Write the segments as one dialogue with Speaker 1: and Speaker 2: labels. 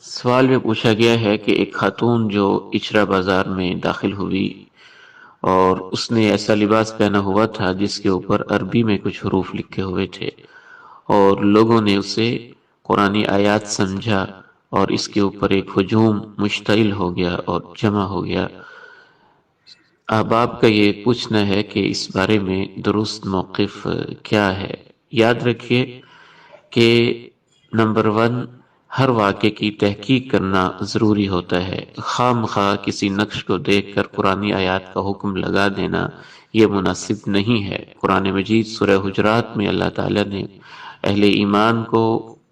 Speaker 1: سوال میں پوچھا گیا ہے کہ ایک خاتون جو اچرا بازار میں داخل ہوئی اور اس نے ایسا لباس پہنا ہوا تھا جس کے اوپر عربی میں کچھ حروف لکھے ہوئے تھے، اور لوگوں نے اسے قرآنی آیات سمجھا اور اس کے اوپر ایک ہجوم مشتعل ہو گیا اور جمع ہو گیا۔ احباب کا یہ پوچھنا ہے کہ اس بارے میں درست موقف کیا ہے۔ یاد رکھیے کہ نمبر 1، ہر واقعے کی تحقیق کرنا ضروری ہوتا ہے۔ خواہ مخواہ کسی نقش کو دیکھ کر قرآنی آیات کا حکم لگا دینا یہ مناسب نہیں ہے۔ قرآن مجید سورہ حجرات میں اللہ تعالیٰ نے اہل ایمان کو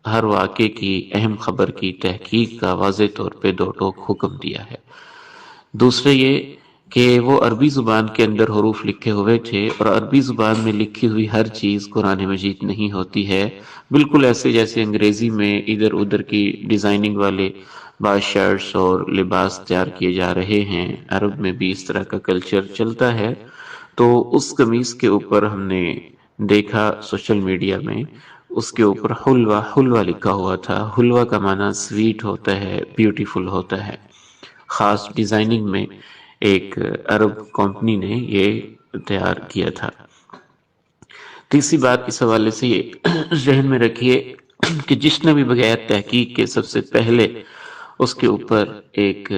Speaker 1: ہر واقعے کی اہم خبر کی تحقیق کا واضح طور پہ دو ٹوک حکم دیا ہے۔ دوسرے یہ کہ وہ عربی زبان کے اندر حروف لکھے ہوئے تھے، اور عربی زبان میں لکھی ہوئی ہر چیز قرآن مجید نہیں ہوتی ہے۔ بالکل ایسے جیسے انگریزی میں ادھر ادھر کی ڈیزائننگ والے بعض شرٹس اور لباس تیار کیے جا رہے ہیں، عرب میں بھی اس طرح کا کلچر چلتا ہے۔ تو اس قمیص کے اوپر ہم نے دیکھا سوشل میڈیا میں، اس کے اوپر حلوہ حلوہ لکھا ہوا تھا۔ حلوہ کا معنی سویٹ ہوتا ہے، بیوٹیفل ہوتا ہے۔ خاص ڈیزائننگ میں ایک عرب کمپنی نے یہ تیار کیا تھا۔ تیسری بات اس حوالے سے یہ ذہن میں رکھیے کہ جس نے بھی بغیر تحقیق کے سب سے پہلے اس کے اوپر ایک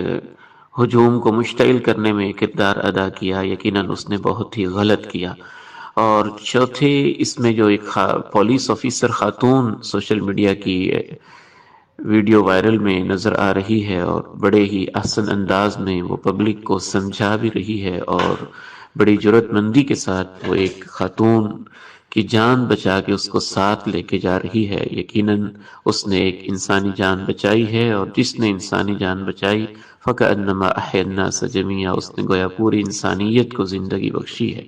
Speaker 1: ہجوم کو مشتعل کرنے میں کردار ادا کیا، یقیناً اس نے بہت ہی غلط کیا۔ اور چوتھے، اس میں جو ایک پولیس آفیسر خاتون سوشل میڈیا کی ویڈیو وائرل میں نظر آ رہی ہے، اور بڑے ہی احسن انداز میں وہ پبلک کو سمجھا بھی رہی ہے، اور بڑی جرات مندی کے ساتھ وہ ایک خاتون کی جان بچا کے اس کو ساتھ لے کے جا رہی ہے۔ یقیناً اس نے ایک انسانی جان بچائی ہے، اور جس نے انسانی جان بچائی فَكَأَنَّمَا أَحْيَا النَّاسَ جَمِيعًا، اس نے گویا پوری انسانیت کو زندگی بخشی ہے۔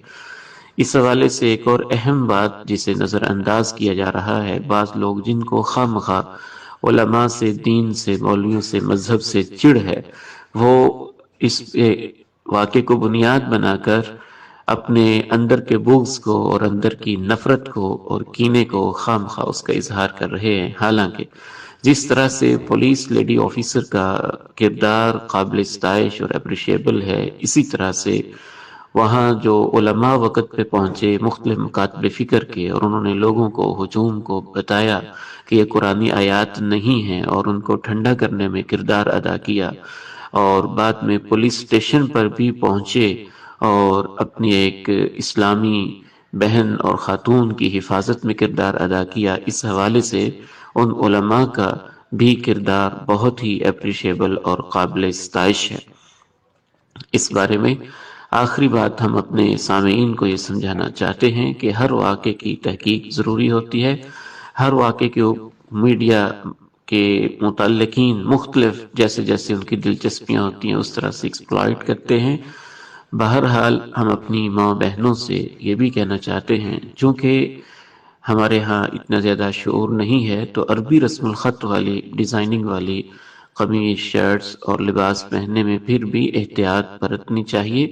Speaker 1: اس حوالے سے ایک اور اہم بات جسے نظر انداز کیا جا رہا ہے، بعض لوگ جن کو خواہ مخواہ علماء سے، دین سے، مولویوں سے، مذہب سے چڑ ہے، وہ اس واقعے کو بنیاد بنا کر اپنے اندر کے بغض کو اور اندر کی نفرت کو اور کینے کو خواہ مخواہ اس کا اظہار کر رہے ہیں۔ حالانکہ جس طرح سے پولیس لیڈی آفیسر کا کردار قابل ستائش اور اپریشیبل ہے، اسی طرح سے وہاں جو علماء وقت پہ پہنچے مختلف مکاتب فکر کے، اور انہوں نے لوگوں کو ہجوم کو بتایا کہ یہ قرآنی آیات نہیں ہیں، اور ان کو ٹھنڈا کرنے میں کردار ادا کیا، اور بعد میں پولیس اسٹیشن پر بھی پہنچے اور اپنی ایک اسلامی بہن اور خاتون کی حفاظت میں کردار ادا کیا۔ اس حوالے سے ان علماء کا بھی کردار بہت ہی اپریشیبل اور قابل ستائش ہے۔ اس بارے میں آخری بات ہم اپنے سامعین کو یہ سمجھانا چاہتے ہیں کہ ہر واقعے کی تحقیق ضروری ہوتی ہے۔ ہر واقعے کے میڈیا کے متعلقین مختلف جیسے جیسے ان کی دلچسپیاں ہوتی ہیں اس طرح سے ایکسپلائٹ کرتے ہیں۔ بہرحال ہم اپنی ماں بہنوں سے یہ بھی کہنا چاہتے ہیں، چونکہ ہمارے ہاں اتنا زیادہ شعور نہیں ہے، تو عربی رسم الخط والی ڈیزائننگ والی قمیص، شرٹس اور لباس پہننے میں پھر بھی احتیاط برتنی چاہیے،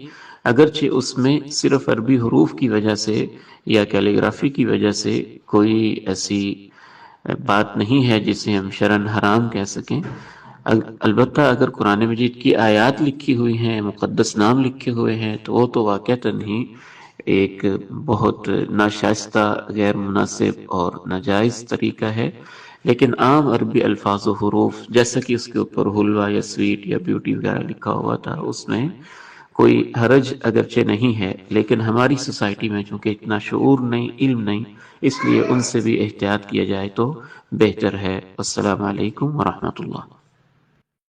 Speaker 1: اگرچہ اس میں صرف عربی حروف کی وجہ سے یا کیلیگرافی کی وجہ سے کوئی ایسی بات نہیں ہے جسے ہم شرعاً حرام کہہ سکیں۔ البتہ اگر قرآن مجید کی آیات لکھی ہوئی ہیں، مقدس نام لکھے ہوئے ہیں، تو وہ تو واقعتاً ہی ایک بہت ناشائستہ، غیر مناسب اور ناجائز طریقہ ہے۔ لیکن عام عربی الفاظ و حروف جیسا کہ اس کے اوپر حلوہ یا سویٹ یا بیوٹی وغیرہ لکھا ہوا تھا، اس میں کوئی حرج اگرچہ نہیں ہے، لیکن ہماری سوسائٹی میں چونکہ اتنا شعور نہیں، علم نہیں، اس لیے ان سے بھی احتیاط کیا جائے تو بہتر ہے۔ السلام علیکم ورحمۃ اللہ۔